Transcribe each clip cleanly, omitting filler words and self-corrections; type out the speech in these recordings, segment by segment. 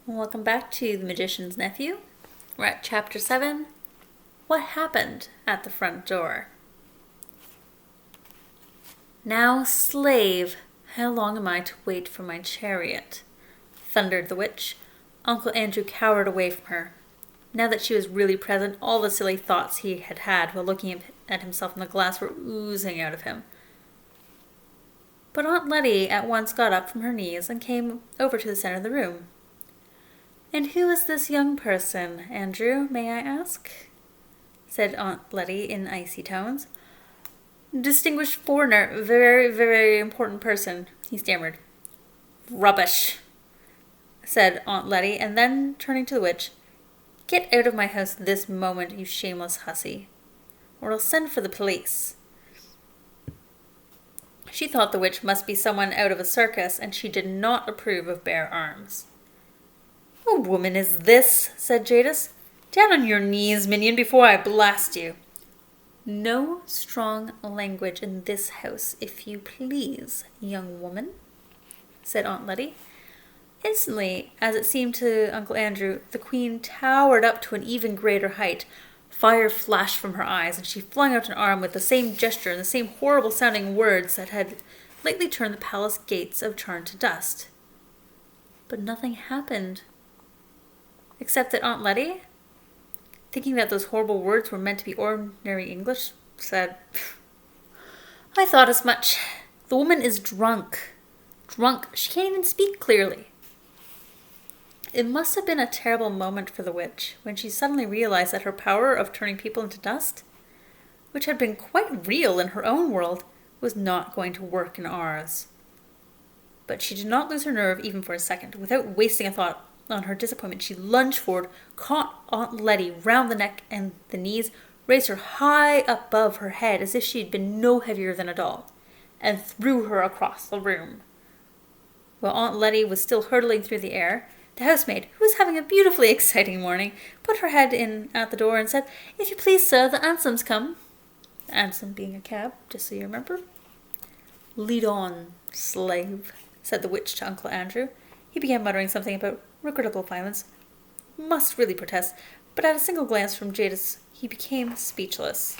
Welcome back to The Magician's Nephew. We're at Chapter 7, What Happened at the Front Door? Now, slave, how long am I to wait for my chariot? Thundered the witch. Uncle Andrew cowered away from her. Now that she was really present, all the silly thoughts he had had while looking at himself in the glass were oozing out of him. But Aunt Letty at once got up from her knees and came over to the center of the room. "And who is this young person, Andrew, may I ask?" said Aunt Letty in icy tones. "Distinguished foreigner, very, very important person," he stammered. "Rubbish," said Aunt Letty, and then, turning to the witch, "Get out of my house this moment, you shameless hussy, or I'll send for the police." She thought the witch must be someone out of a circus, and she did not approve of bare arms. "What woman is this?" said Jadis. "Down on your knees, minion, before I blast you." "No strong language in this house, if you please, young woman," said Aunt Letty. Instantly, as it seemed to Uncle Andrew, the queen towered up to an even greater height. Fire flashed from her eyes, and she flung out an arm with the same gesture and the same horrible-sounding words that had lately turned the palace gates of Charn to dust. But nothing happened. Except that Aunt Letty, thinking that those horrible words were meant to be ordinary English, said, "I thought as much. The woman is drunk. Drunk. She can't even speak clearly." It must have been a terrible moment for the witch when she suddenly realized that her power of turning people into dust, which had been quite real in her own world, was not going to work in ours. But she did not lose her nerve even for a second. Without wasting a thought on her disappointment, she lunged forward, caught Aunt Letty round the neck and the knees, raised her high above her head as if she had been no heavier than a doll, and threw her across the room. While Aunt Letty was still hurtling through the air, the housemaid, who was having a beautifully exciting morning, put her head in at the door and said, "If you please, sir, the hansom's come." The hansom being a cab, just so you remember. "Lead on, slave," said the witch to Uncle Andrew. He began muttering something about regrettable violence. Must really protest, but at a single glance from Jadis, he became speechless.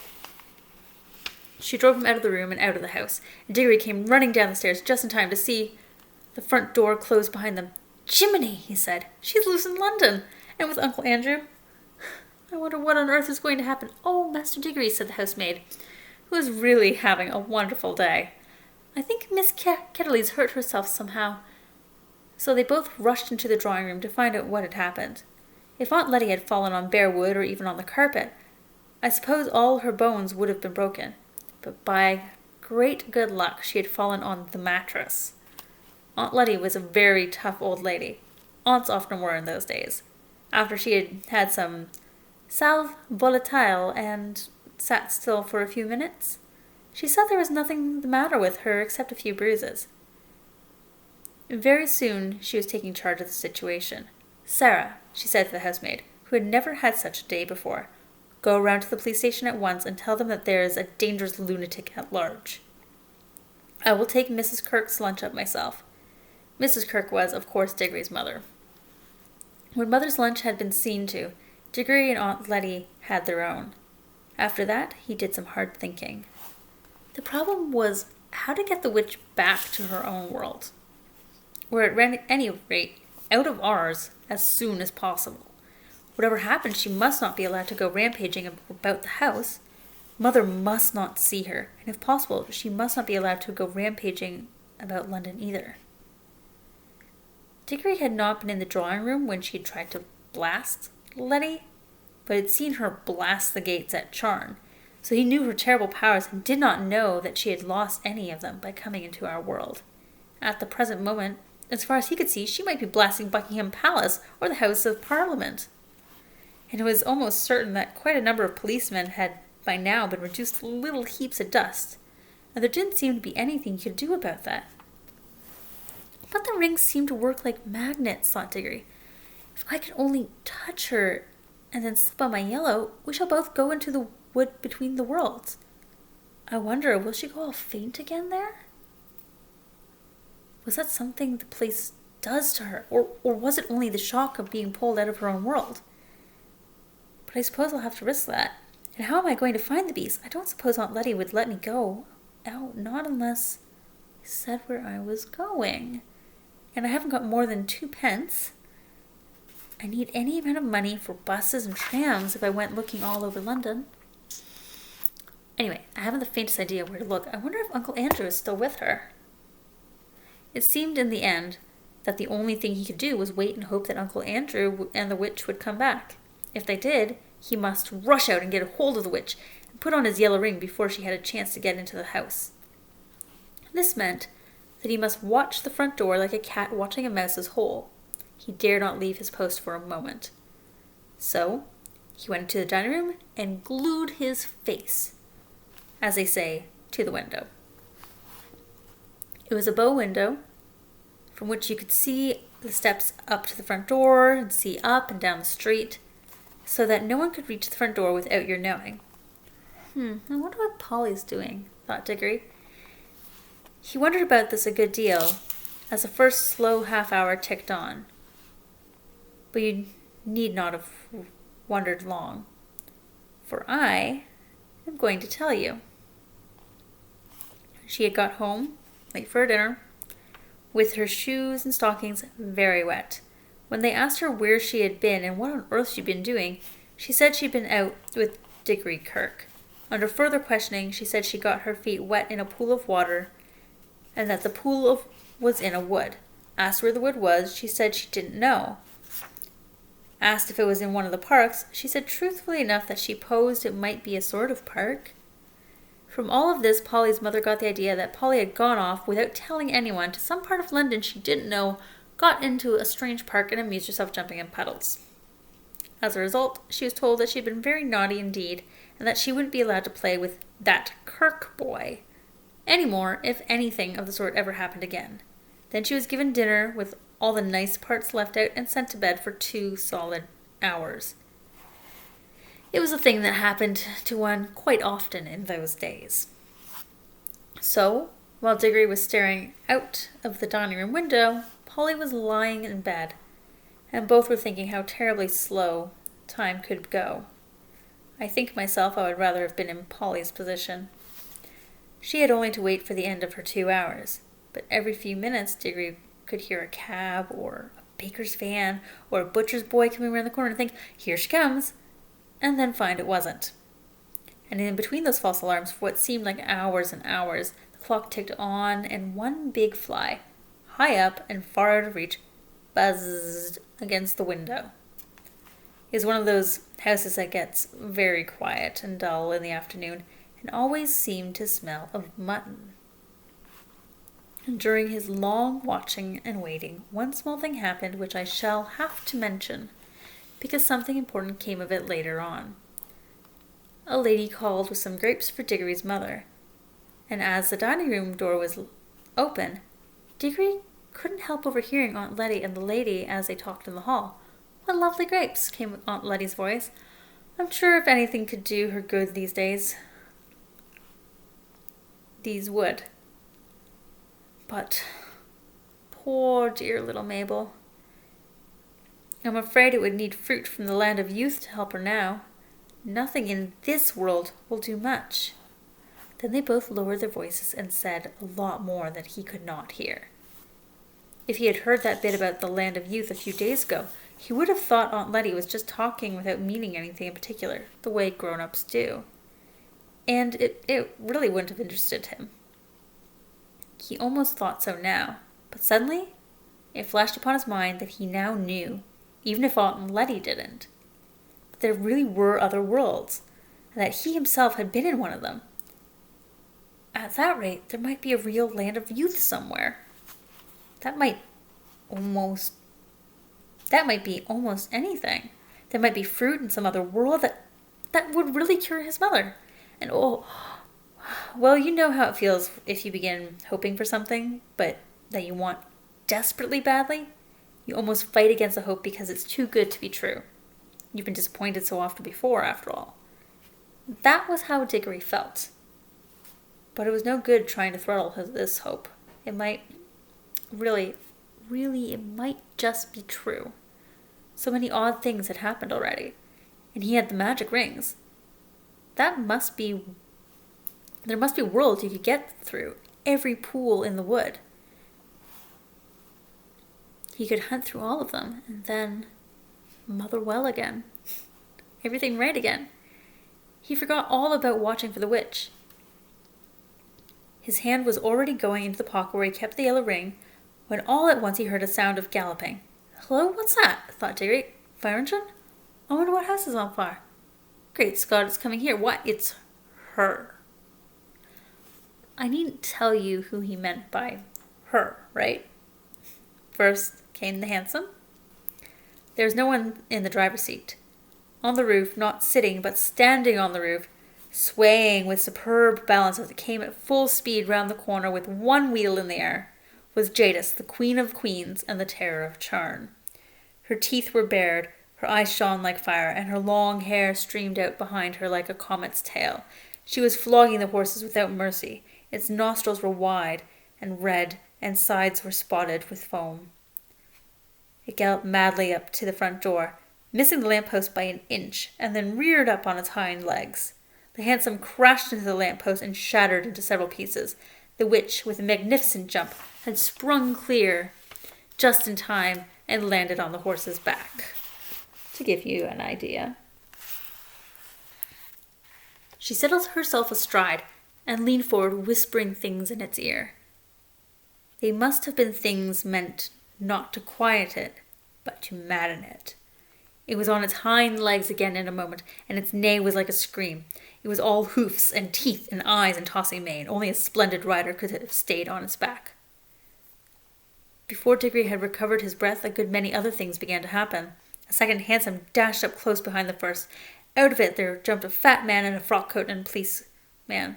She drove him out of the room and out of the house, and Diggory came running down the stairs just in time to see the front door close behind them. "Jiminy," he said, "she's loose in London, and with Uncle Andrew. I wonder what on earth is going to happen." "Oh, Master Diggory," said the housemaid, who was really having a wonderful day, "I think Miss Ketterly's hurt herself somehow." So they both rushed into the drawing room to find out what had happened. If Aunt Letty had fallen on bare wood or even on the carpet, I suppose all her bones would have been broken. But by great good luck, she had fallen on the mattress. Aunt Letty was a very tough old lady. Aunts often were in those days. After she had had some sal volatile and sat still for a few minutes, she said there was nothing the matter with her except a few bruises. Very soon she was taking charge of the situation. "Sarah," she said to the housemaid, who had never had such a day before, "go around to the police station at once and tell them that there is a dangerous lunatic at large. I will take Mrs. Kirk's lunch up myself." Mrs. Kirk was, of course, Diggory's mother. When Mother's lunch had been seen to, Diggory and Aunt Letty had their own. After that, he did some hard thinking. The problem was how to get the witch back to her own world, or at any rate, out of ours, as soon as possible. Whatever happened, she must not be allowed to go rampaging about the house. Mother must not see her, and if possible, she must not be allowed to go rampaging about London either. Diggory had not been in the drawing room when she had tried to blast Letty, but had seen her blast the gates at Charn, so he knew her terrible powers and did not know that she had lost any of them by coming into our world. At the present moment, as far as he could see, she might be blasting Buckingham Palace or the House of Parliament. And it was almost certain that quite a number of policemen had by now been reduced to little heaps of dust, and there didn't seem to be anything he could do about that. But the rings seemed to work like magnets, thought Diggory. If I can only touch her and then slip on my yellow, we shall both go into the wood between the worlds. I wonder, will she go all faint again there? Was that something the police does to her, or was it only the shock of being pulled out of her own world? But I suppose I'll have to risk that. And how am I going to find the beast? I don't suppose Aunt Letty would let me go out, not unless I said where I was going. And I haven't got more than 2 pence. I need any amount of money for buses and trams if I went looking all over London. Anyway, I haven't the faintest idea where to look. I wonder if Uncle Andrew is still with her. It seemed in the end that the only thing he could do was wait and hope that Uncle Andrew and the witch would come back. If they did, he must rush out and get a hold of the witch and put on his yellow ring before she had a chance to get into the house. This meant that he must watch the front door like a cat watching a mouse's hole. He dared not leave his post for a moment. So he went into the dining room and glued his face, as they say, to the window. It was a bow window from which you could see the steps up to the front door and see up and down the street, so that no one could reach the front door without your knowing. I wonder what Polly's doing, thought Diggory. He wondered about this a good deal as the first slow half-hour ticked on. But you need not have wondered long, for I am going to tell you. She had got home, late for her dinner, with her shoes and stockings very wet. When they asked her where she had been and what on earth she'd been doing, she said she'd been out with Diggory Kirke. Under further questioning, she said she got her feet wet in a pool of water and that the pool was in a wood. Asked where the wood was, she said she didn't know. Asked if it was in one of the parks, she said truthfully enough that she posed it might be a sort of park. From all of this, Polly's mother got the idea that Polly had gone off without telling anyone to some part of London she didn't know, got into a strange park and amused herself jumping in puddles. As a result, she was told that she'd been very naughty indeed, and that she wouldn't be allowed to play with that Kirke boy anymore if anything of the sort ever happened again. Then she was given dinner with all the nice parts left out and sent to bed for 2 solid hours. It was a thing that happened to one quite often in those days. So, while Diggory was staring out of the dining room window, Polly was lying in bed, and both were thinking how terribly slow time could go. I think myself I would rather have been in Polly's position. She had only to wait for the end of her 2 hours, but every few minutes Diggory could hear a cab or a baker's van or a butcher's boy coming around the corner and think, "Here she comes," and then find it wasn't. And in between those false alarms, for what seemed like hours and hours, the clock ticked on, and one big fly, high up and far out of reach, buzzed against the window. It was one of those houses that gets very quiet and dull in the afternoon, and always seemed to smell of mutton. And during his long watching and waiting, one small thing happened which I shall have to mention, because something important came of it later on. A lady called with some grapes for Diggory's mother, and as the dining room door was open, Diggory couldn't help overhearing Aunt Letty and the lady as they talked in the hall. "What lovely grapes," came Aunt Letty's voice. "I'm sure if anything could do her good these days, these would. But poor dear little Mabel. I'm afraid it would need fruit from the land of youth to help her now. Nothing in this world will do much." Then they both lowered their voices and said a lot more that he could not hear. If he had heard that bit about the land of youth a few days ago, he would have thought Aunt Letty was just talking without meaning anything in particular, the way grown-ups do. And it really wouldn't have interested him. He almost thought so now, but suddenly it flashed upon his mind that he now knew, even if Aunt Letty didn't, that there really were other worlds, and that he himself had been in one of them. At that rate, there might be a real land of youth somewhere. That might be almost anything. There might be fruit in some other world that would really cure his mother. And well, you know how it feels if you begin hoping for something, but that you want desperately badly. You almost fight against the hope because it's too good to be true. You've been disappointed so often before, after all. That was how Diggory felt. But it was no good trying to throttle this hope. It might really, really, it might just be true. So many odd things had happened already, and he had the magic rings. There must be worlds you could get through, every pool in the wood. He could hunt through all of them, and then mother well again. Everything right again. He forgot all about watching for the witch. His hand was already going into the pocket where he kept the yellow ring, when all at once he heard a sound of galloping. Hello, what's that? Thought Diggory. Fire engine? I wonder what house is on fire. Great Scott, it's coming here. What? It's her. I needn't tell you who he meant by her, right? First came the hansom. There was no one in the driver's seat. On the roof, not sitting, but standing on the roof, swaying with superb balance as it came at full speed round the corner with one wheel in the air, was Jadis, the queen of queens and the terror of Charn. Her teeth were bared, her eyes shone like fire, and her long hair streamed out behind her like a comet's tail. She was flogging the horses without mercy. Its nostrils were wide and red, and sides were spotted with foam. It galloped madly up to the front door, missing the lamppost by an inch, and then reared up on its hind legs. The hansom crashed into the lamppost and shattered into several pieces. The witch, with a magnificent jump, had sprung clear just in time and landed on the horse's back. To give you an idea. She settled herself astride and leaned forward, whispering things in its ear. They must have been things meant not to quiet it, but to madden it. It was on its hind legs again in a moment, and its neigh was like a scream. It was all hoofs and teeth and eyes and tossing mane. Only a splendid rider could have stayed on its back. Before Diggory had recovered his breath, a good many other things began to happen. A second hansom dashed up close behind the first. Out of it there jumped a fat man in a frock coat and a policeman.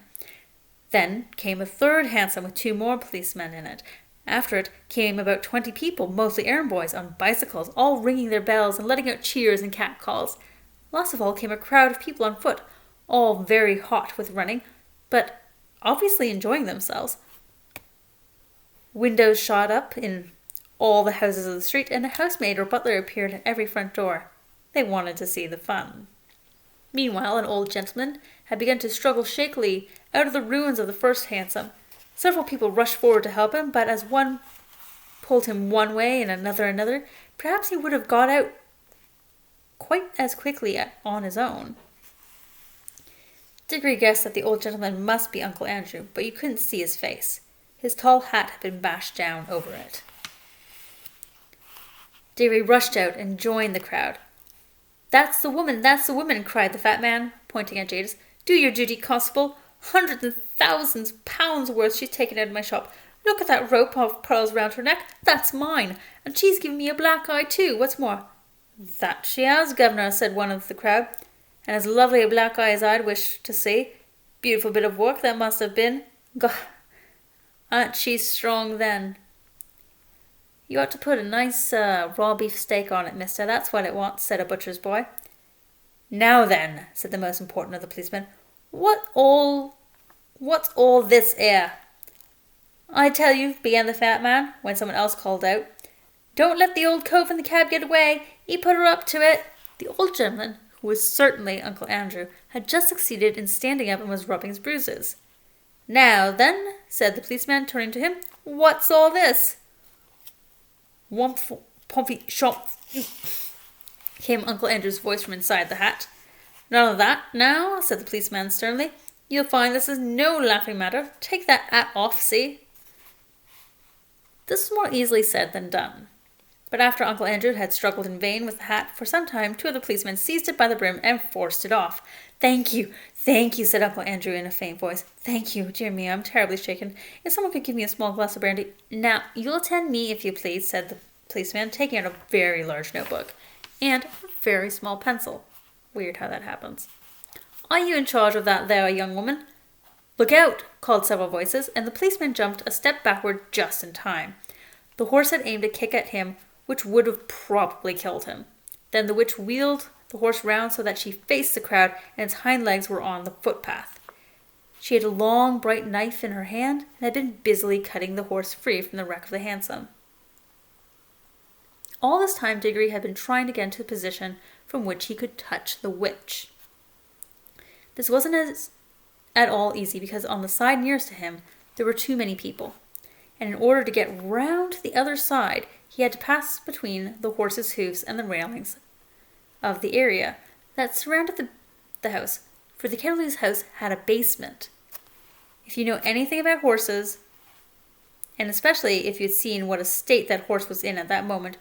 Then came a third hansom with 2 more policemen in it. After it came about 20 people, mostly errand boys, on bicycles, all ringing their bells and letting out cheers and catcalls. Last of all came a crowd of people on foot, all very hot with running, but obviously enjoying themselves. Windows shot up in all the houses of the street, and a housemaid or butler appeared at every front door. They wanted to see the fun. Meanwhile, an old gentleman had begun to struggle shakily out of the ruins of the first hansom. Several people rushed forward to help him, but as one pulled him one way and another, perhaps he would have got out quite as quickly on his own. Diggory guessed that the old gentleman must be Uncle Andrew, but you couldn't see his face. His tall hat had been bashed down over it. Diggory rushed out and joined the crowd. That's the woman, cried the fat man, pointing at Jadis. Do your duty, constable. Hundreds and thousands pounds worth she's taken out of my shop. Look at that rope of pearls round her neck. That's mine. And she's given me a black eye too. What's more? That she has, governor, said one of the crowd. And as lovely a black eye as I'd wish to see. Beautiful bit of work that must have been. God, ain't she strong then? You ought to put a nice raw beef steak on it, mister. That's what it wants, said a butcher's boy. Now then, said the most important of the policemen, what's all this 'ere? I tell you, began the fat man, when someone else called out, don't let the old cove in the cab get away. He put her up to it. The old gentleman, who was certainly Uncle Andrew, had just succeeded in standing up and was rubbing his bruises. Now then, said the policeman, turning to him, what's all this? Wumph, pumpy, shop, came Uncle Andrew's voice from inside the hat. None of that, now, said the policeman sternly. You'll find this is no laughing matter. Take that hat off, see? This was more easily said than done. But after Uncle Andrew had struggled in vain with the hat for some time, 2 of the policemen seized it by the brim and forced it off. Thank you, said Uncle Andrew in a faint voice. Thank you, dear me, I'm terribly shaken. If someone could give me a small glass of brandy. Now, you'll attend me, if you please, said the policeman, taking out a very large notebook and a very small pencil. Weird how that happens. Are you in charge of that there, young woman? Look out, called several voices, and the policeman jumped a step backward just in time. The horse had aimed a kick at him, which would have probably killed him. Then the witch wheeled the horse round so that she faced the crowd, and its hind legs were on the footpath. She had a long, bright knife in her hand, and had been busily cutting the horse free from the wreck of the hansom. All this time, Diggory had been trying to get into a position from which he could touch the witch. This wasn't at all easy because on the side nearest to him, there were too many people. And in order to get round to the other side, he had to pass between the horse's hoofs and the railings of the area that surrounded the house, for the Kettley's house had a basement. If you know anything about horses, and especially if you'd seen what a state that horse was in at that moment,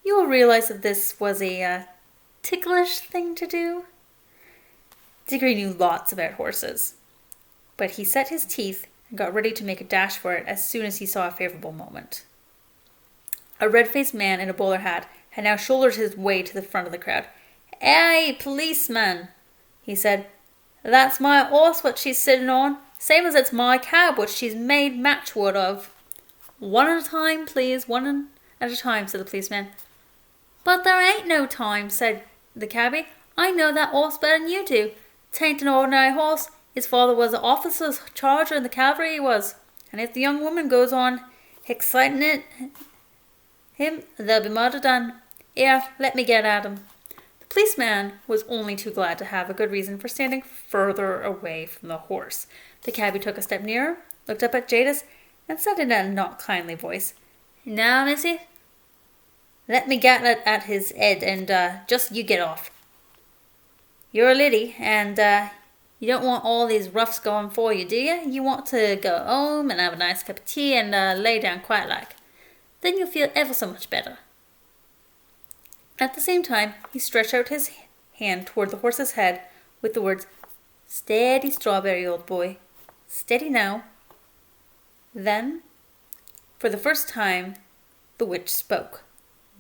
you will realize that this was a ticklish thing to do. Diggory knew lots about horses, but he set his teeth and got ready to make a dash for it as soon as he saw a favourable moment. A red-faced man in a bowler hat had now shouldered his way to the front of the crowd. "Hey, policeman," he said. "That's my horse what she's sitting on, same as it's my cab what she's made matchwood of." "One at a time, please, one at a time," said the policeman. "But there ain't no time," said the cabby. "I know that horse better than you do. 'Tain't an ordinary horse. His father was an officer's charger in the cavalry, he was. And if the young woman goes on exciting him, there'll be murder done. Here, let me get at him." The policeman was only too glad to have a good reason for standing further away from the horse. The cabby took a step nearer, looked up at Jadis, and said in a not kindly voice, "Now, missy, let me get at his head, and just you get off. You're a liddy, and you don't want all these roughs going for you, do you? You want to go home and have a nice cup of tea and lay down quiet like. Then you'll feel ever so much better." At the same time, he stretched out his hand toward the horse's head with the words, "Steady, Strawberry, old boy. Steady now." Then, for the first time, the witch spoke.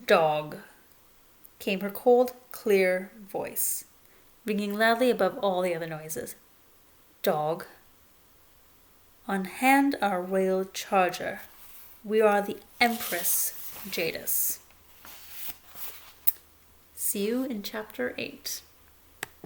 "Dog," came her cold, clear voice, ringing loudly above all the other noises. "Dog, on hand our royal charger. We are the Empress Jadis." See you in chapter 8.